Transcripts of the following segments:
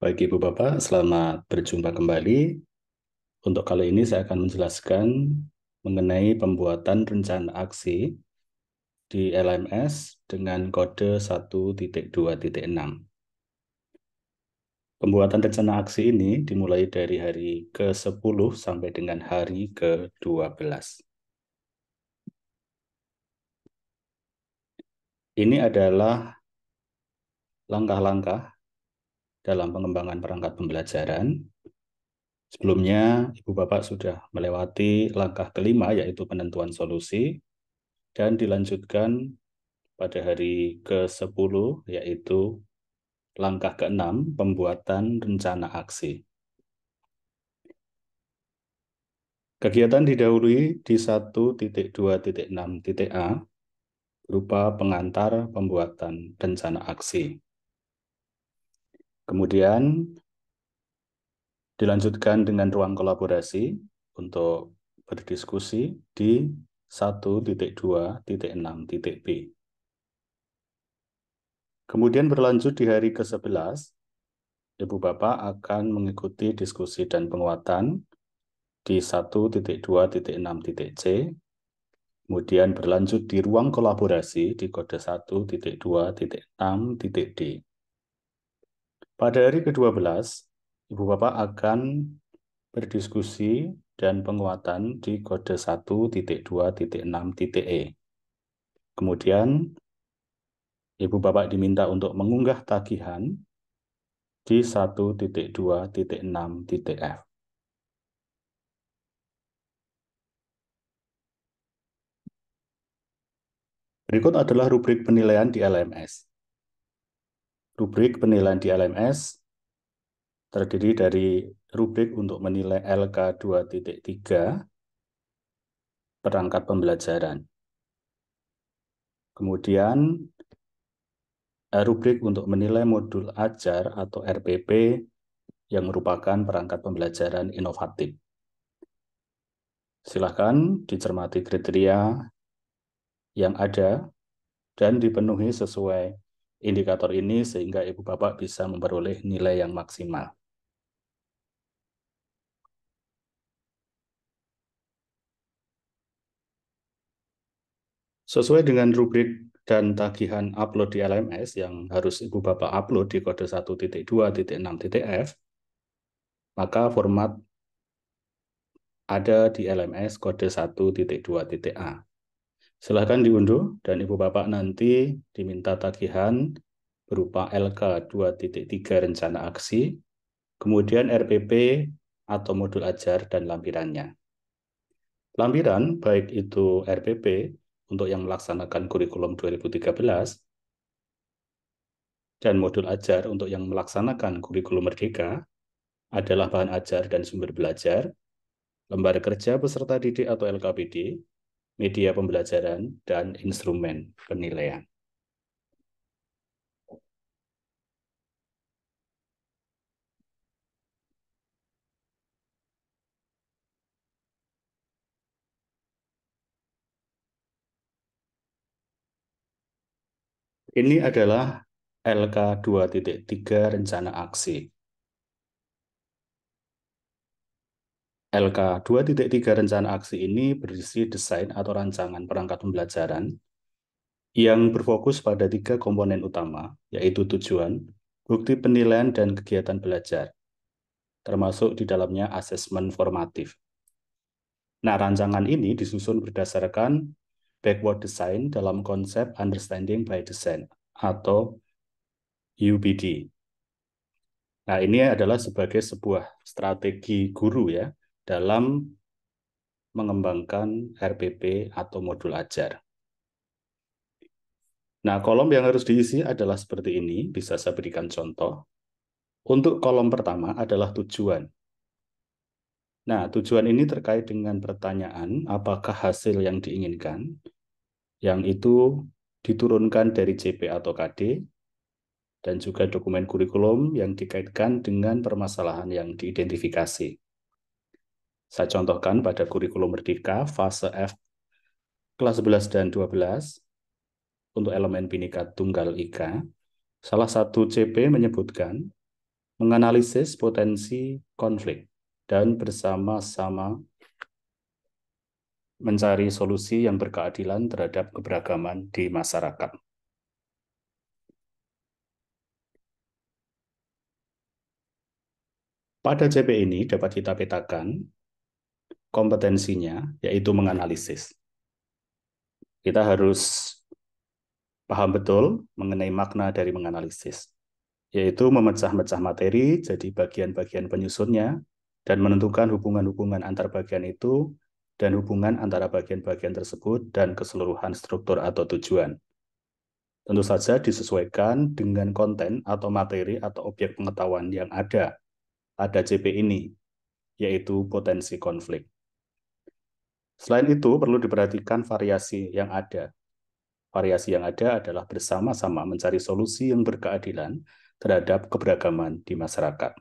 Baik Ibu Bapak, selamat berjumpa kembali. Untuk kali ini saya akan menjelaskan mengenai pembuatan rencana aksi di LMS dengan kode 1.2.6. Pembuatan rencana aksi ini dimulai dari hari ke-10 sampai dengan hari ke-12. Ini adalah langkah-langkah dalam pengembangan perangkat pembelajaran. Sebelumnya, Ibu Bapak sudah melewati langkah kelima, yaitu penentuan solusi, dan dilanjutkan pada hari ke-10, yaitu langkah ke-6, pembuatan rencana aksi. Kegiatan didahului di 1.2.6.a berupa pengantar pembuatan rencana aksi. Kemudian dilanjutkan dengan ruang kolaborasi untuk berdiskusi di 1.2.6.b. Kemudian berlanjut di hari ke-11, Ibu Bapak akan mengikuti diskusi dan penguatan di 1.2.6.c, kemudian berlanjut di ruang kolaborasi di kode 1.2.6.d. Pada hari ke-12, Ibu Bapak akan berdiskusi dan penguatan di kode 1.2.6.e. Kemudian, Ibu Bapak diminta untuk mengunggah tagihan di 1.2.6.f. Berikut adalah rubrik penilaian di LMS. Rubrik penilaian di LMS terdiri dari rubrik untuk menilai LK2.3 perangkat pembelajaran. Kemudian rubrik untuk menilai modul ajar atau RPP yang merupakan perangkat pembelajaran inovatif. Silakan dicermati kriteria yang ada dan dipenuhi sesuai indikator ini sehingga Ibu Bapak bisa memperoleh nilai yang maksimal. Sesuai dengan rubrik dan tagihan upload di LMS yang harus Ibu Bapak upload di kode 1.2.6.f, maka format ada di LMS kode 1.2.a. Silahkan diunduh dan Ibu Bapak nanti diminta tagihan berupa LK 2.3 rencana aksi, kemudian RPP atau modul ajar dan lampirannya. Lampiran, baik itu RPP untuk yang melaksanakan kurikulum 2013, dan modul ajar untuk yang melaksanakan kurikulum Merdeka, adalah bahan ajar dan sumber belajar, lembar kerja peserta didik atau LKPD, media pembelajaran, dan instrumen penilaian. Ini adalah LK 2.3 rencana aksi. LK 2.3 rencana aksi ini berisi desain atau rancangan perangkat pembelajaran yang berfokus pada 3 komponen utama, yaitu tujuan, bukti penilaian, dan kegiatan belajar, termasuk di dalamnya asesmen formatif. Nah, rancangan ini disusun berdasarkan backward design dalam konsep Understanding by Design atau UBD. Nah, ini adalah sebagai sebuah strategi guru ya dalam mengembangkan RPP atau modul ajar. Nah, kolom yang harus diisi adalah seperti ini, bisa saya berikan contoh. Untuk kolom pertama adalah tujuan. Nah, tujuan ini terkait dengan pertanyaan apakah hasil yang diinginkan, yang itu diturunkan dari CP atau KD, dan juga dokumen kurikulum yang dikaitkan dengan permasalahan yang diidentifikasi. Saya contohkan pada kurikulum Merdeka fase F kelas 11 dan 12 untuk elemen Bhinneka Tunggal Ika. Salah satu CP menyebutkan menganalisis potensi konflik, dan bersama-sama mencari solusi yang berkeadilan terhadap keberagaman di masyarakat. Pada CP ini dapat kita petakan kompetensinya, yaitu menganalisis. Kita harus paham betul mengenai makna dari menganalisis, yaitu memecah-mecah materi jadi bagian-bagian penyusunnya dan menentukan hubungan-hubungan antar bagian itu dan hubungan antara bagian-bagian tersebut dan keseluruhan struktur atau tujuan. Tentu saja disesuaikan dengan konten atau materi atau objek pengetahuan yang ada pada CP ini, yaitu potensi konflik. Selain itu, perlu diperhatikan variasi yang ada. Variasi yang ada adalah bersama-sama mencari solusi yang berkeadilan terhadap keberagaman di masyarakat.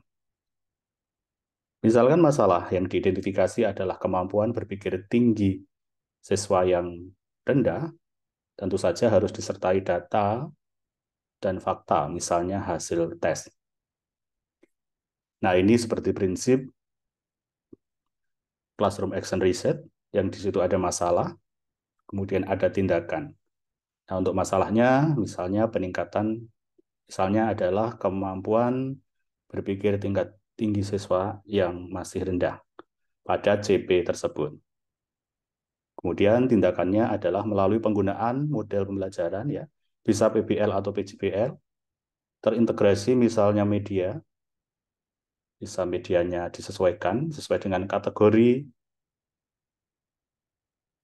Misalkan masalah yang diidentifikasi adalah kemampuan berpikir tinggi siswa yang rendah, tentu saja harus disertai data dan fakta, misalnya hasil tes. Nah, ini seperti prinsip Classroom Action Research, yang di situ ada masalah, kemudian ada tindakan. Nah, untuk masalahnya, misalnya peningkatan, misalnya adalah kemampuan berpikir tingkat tinggi siswa yang masih rendah pada CP tersebut. Kemudian tindakannya adalah melalui penggunaan model pembelajaran, ya, bisa PBL atau PJBL, terintegrasi misalnya media, bisa medianya disesuaikan sesuai dengan kategori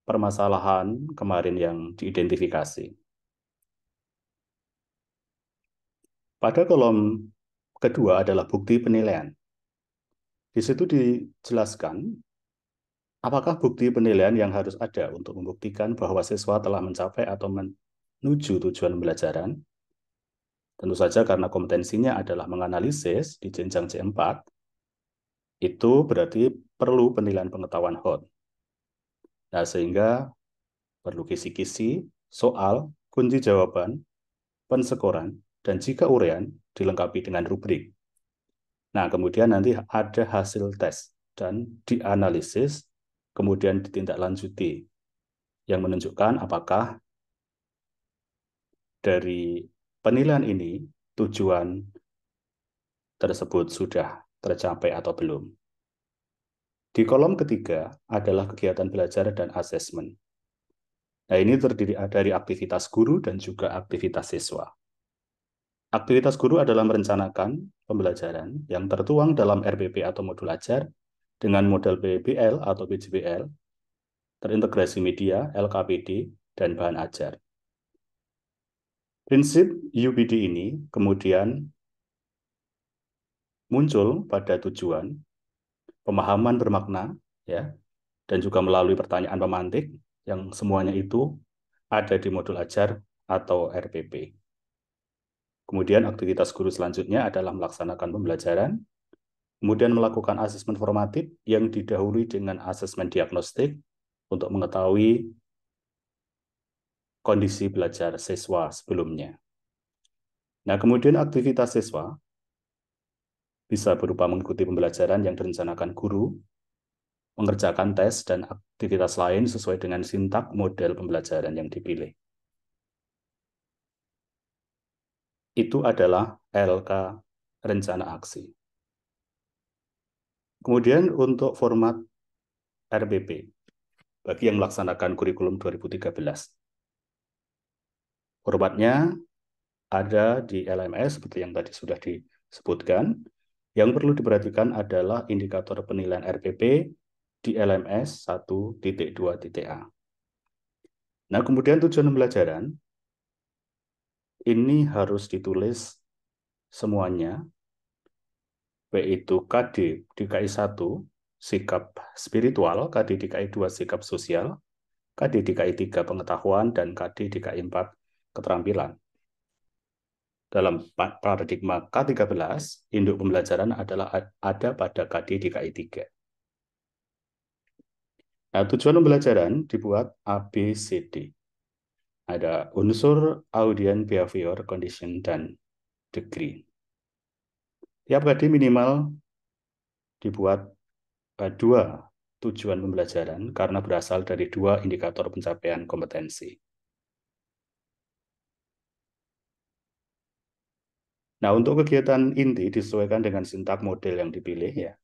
permasalahan kemarin yang diidentifikasi. Pada kolom kedua adalah bukti penilaian. Di situ dijelaskan apakah bukti penilaian yang harus ada untuk membuktikan bahwa siswa telah mencapai atau menuju tujuan pembelajaran. Tentu saja karena kompetensinya adalah menganalisis di jenjang C4, itu berarti perlu penilaian pengetahuan HOT. Nah, sehingga perlu kisi-kisi, soal, kunci jawaban, pensekoran, dan jika uraian dilengkapi dengan rubrik. Nah, kemudian nanti ada hasil tes dan dianalisis, kemudian ditindaklanjuti, yang menunjukkan apakah dari penilaian ini tujuan tersebut sudah tercapai atau belum. Di kolom ketiga adalah kegiatan belajar dan asesmen. Nah, ini terdiri dari aktivitas guru dan juga aktivitas siswa. Aktivitas guru adalah merencanakan pembelajaran yang tertuang dalam RPP atau modul ajar dengan model PBL atau PJBL, terintegrasi media, LKPD, dan bahan ajar. Prinsip UPD ini kemudian muncul pada tujuan, pemahaman bermakna, ya, dan juga melalui pertanyaan pemantik, yang semuanya itu ada di modul ajar atau RPP. Kemudian aktivitas guru selanjutnya adalah melaksanakan pembelajaran, kemudian melakukan asesmen formatif yang didahului dengan asesmen diagnostik untuk mengetahui kondisi belajar siswa sebelumnya. Nah, kemudian aktivitas siswa bisa berupa mengikuti pembelajaran yang direncanakan guru, mengerjakan tes, dan aktivitas lain sesuai dengan sintak model pembelajaran yang dipilih. Itu adalah LK rencana aksi. Kemudian untuk format RPP bagi yang melaksanakan kurikulum 2013. Formatnya ada di LMS seperti yang tadi sudah disebutkan. Yang perlu diperhatikan adalah indikator penilaian RPP di LMS 1.2.A. Nah, kemudian tujuan pembelajaran ini harus ditulis semuanya, yaitu KD DKI 1 sikap spiritual, KD DKI 2 sikap sosial, KD DKI 3 pengetahuan, dan KD DKI 4 keterampilan. Dalam paradigma K13, induk pembelajaran adalah ada pada KD DKI 3. Nah, tujuan pembelajaran dibuat ABCD. Ada unsur, audien, behavior, condition, dan degree. Tiap KD minimal dibuat dua tujuan pembelajaran karena berasal dari dua indikator pencapaian kompetensi. Nah, untuk kegiatan inti disesuaikan dengan sintak model yang dipilih ya.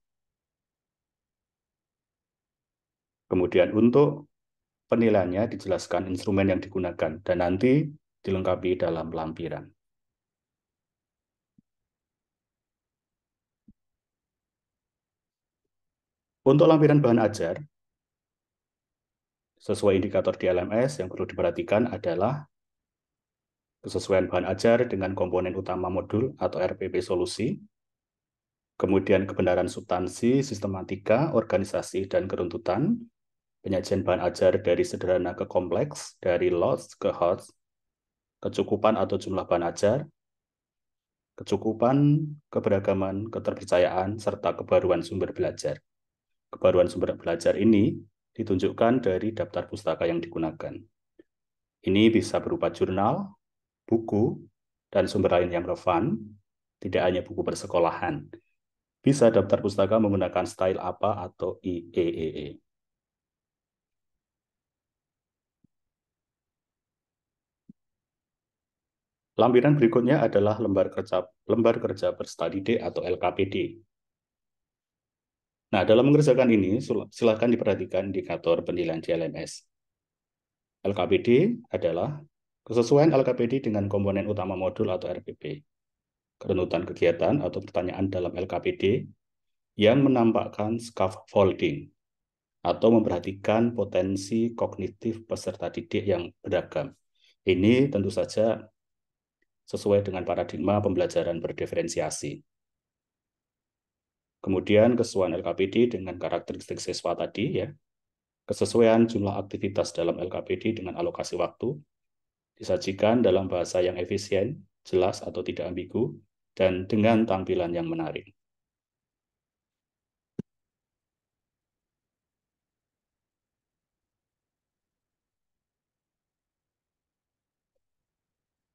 Kemudian untuk penilaiannya dijelaskan instrumen yang digunakan dan nanti dilengkapi dalam lampiran. Untuk lampiran bahan ajar, sesuai indikator di LMS yang perlu diperhatikan adalah kesesuaian bahan ajar dengan komponen utama modul atau RPP solusi, kemudian kebenaran substansi, sistematika, organisasi, dan keruntutan, penyajian bahan ajar dari sederhana ke kompleks, dari loss ke host, kecukupan atau jumlah bahan ajar, kecukupan, keberagaman, keterpercayaan, serta kebaruan sumber belajar. Kebaruan sumber belajar ini ditunjukkan dari daftar pustaka yang digunakan. Ini bisa berupa jurnal, buku, dan sumber lain yang relevan, tidak hanya buku persekolahan. Bisa daftar pustaka menggunakan style apa atau IEEE. Lampiran berikutnya adalah lembar kerja per study day atau LKPD. Nah, dalam mengerjakan ini, silakan diperhatikan indikator penilaian di LMS. LKPD adalah kesesuaian LKPD dengan komponen utama modul atau RPP. Kerunutan kegiatan atau pertanyaan dalam LKPD yang menampakkan scaffolding atau memperhatikan potensi kognitif peserta didik yang beragam. Ini tentu saja sesuai dengan paradigma pembelajaran berdiferensiasi. Kemudian kesesuaian LKPD dengan karakteristik siswa tadi ya. Kesesuaian jumlah aktivitas dalam LKPD dengan alokasi waktu disajikan dalam bahasa yang efisien, jelas atau tidak ambigu, dan dengan tampilan yang menarik.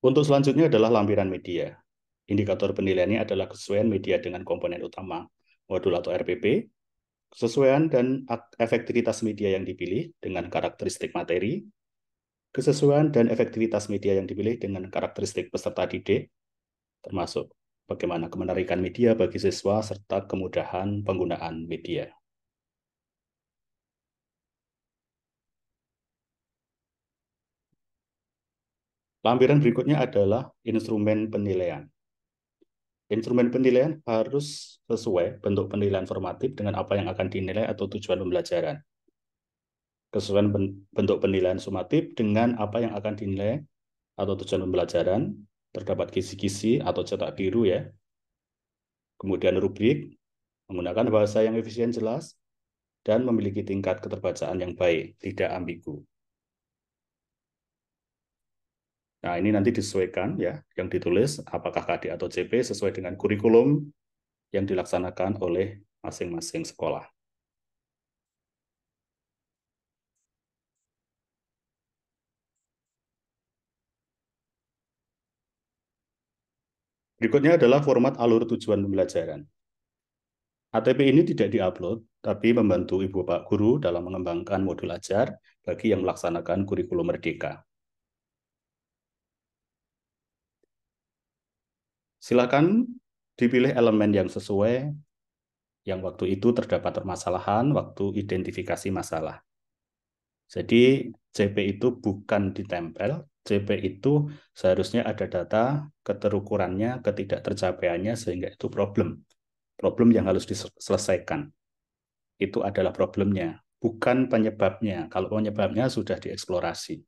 Untuk selanjutnya adalah lampiran media. Indikator penilaiannya adalah kesesuaian media dengan komponen utama, modul atau RPP, kesesuaian dan efektivitas media yang dipilih dengan karakteristik materi, kesesuaian dan efektivitas media yang dipilih dengan karakteristik peserta didik, termasuk bagaimana kemenarikan media bagi siswa serta kemudahan penggunaan media. Lampiran berikutnya adalah instrumen penilaian. Instrumen penilaian harus sesuai bentuk penilaian formatif dengan apa yang akan dinilai atau tujuan pembelajaran. Kesesuaian bentuk penilaian sumatif dengan apa yang akan dinilai atau tujuan pembelajaran, terdapat kisi-kisi atau cetak biru ya. Kemudian rubrik, menggunakan bahasa yang efisien jelas, dan memiliki tingkat keterbacaan yang baik, tidak ambigu. Nah, ini nanti disesuaikan ya, yang ditulis apakah KD atau CP sesuai dengan kurikulum yang dilaksanakan oleh masing-masing sekolah. Berikutnya adalah format alur tujuan pembelajaran. ATP ini tidak diupload, tapi membantu Ibu Pak Guru dalam mengembangkan modul ajar bagi yang melaksanakan kurikulum Merdeka. Silakan dipilih elemen yang sesuai, yang waktu itu terdapat permasalahan, waktu identifikasi masalah. Jadi CP itu bukan ditempel, CP itu seharusnya ada data keterukurannya, ketidaktercapaiannya, sehingga itu problem. Problem yang harus diselesaikan. Itu adalah problemnya, bukan penyebabnya. Kalau penyebabnya sudah dieksplorasi.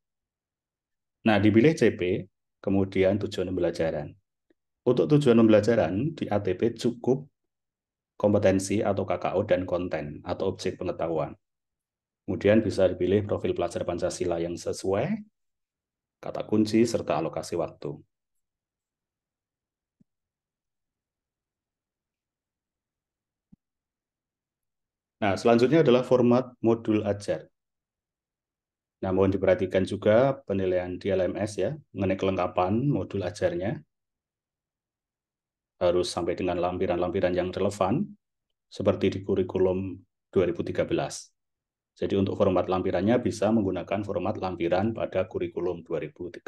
Nah, dipilih CP, kemudian tujuan pembelajaran. Untuk tujuan pembelajaran di ATP cukup kompetensi atau KKO dan konten atau objek pengetahuan. Kemudian bisa dipilih profil pelajar Pancasila yang sesuai, kata kunci, serta alokasi waktu. Nah, selanjutnya adalah format modul ajar. Nah, mohon diperhatikan juga penilaian di LMS ya, mengenai kelengkapan modul ajarnya. harus sampai dengan lampiran-lampiran yang relevan, seperti di kurikulum 2013. Jadi untuk format lampirannya bisa menggunakan format lampiran pada kurikulum 2013.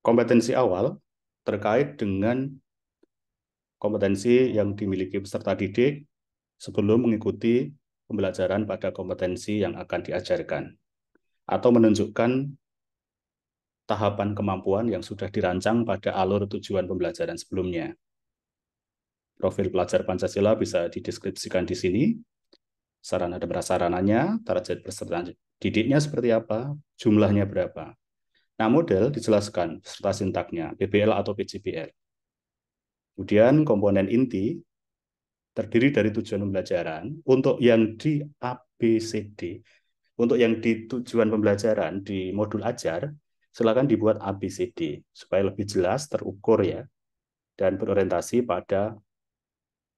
Kompetensi awal terkait dengan kompetensi yang dimiliki peserta didik sebelum mengikuti pembelajaran pada kompetensi yang akan diajarkan, atau menunjukkan tahapan kemampuan yang sudah dirancang pada alur tujuan pembelajaran sebelumnya. Profil pelajar Pancasila bisa dideskripsikan di sini, sarana dan prasarananya, target peserta didiknya seperti apa, jumlahnya berapa. Nah, model dijelaskan beserta sintaknya, PBL atau PJBL. Kemudian komponen inti terdiri dari tujuan pembelajaran. Untuk yang di ABCD, untuk yang di tujuan pembelajaran di modul ajar, silakan dibuat ABCD supaya lebih jelas, terukur ya, dan berorientasi pada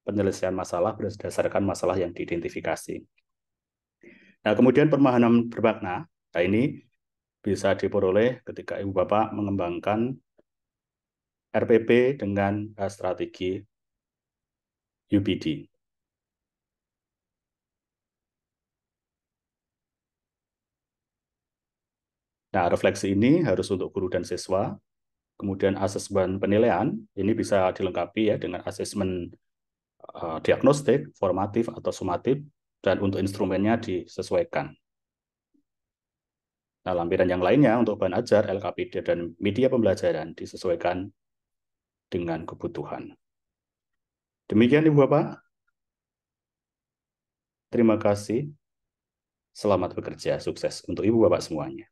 penyelesaian masalah berdasarkan masalah yang diidentifikasi. Nah, kemudian pemahaman bermakna. Nah, ini bisa diperoleh ketika Ibu Bapak mengembangkan RPP dengan strategi UPD. Nah, refleksi ini harus untuk guru dan siswa. Kemudian asesmen penilaian, ini bisa dilengkapi ya dengan asesmen diagnostik, formatif, atau sumatif, dan untuk instrumennya disesuaikan. Nah, lampiran yang lainnya untuk bahan ajar, LKPD, dan media pembelajaran disesuaikan dengan kebutuhan. Demikian Ibu Bapak. Terima kasih. Selamat bekerja, sukses untuk Ibu Bapak semuanya.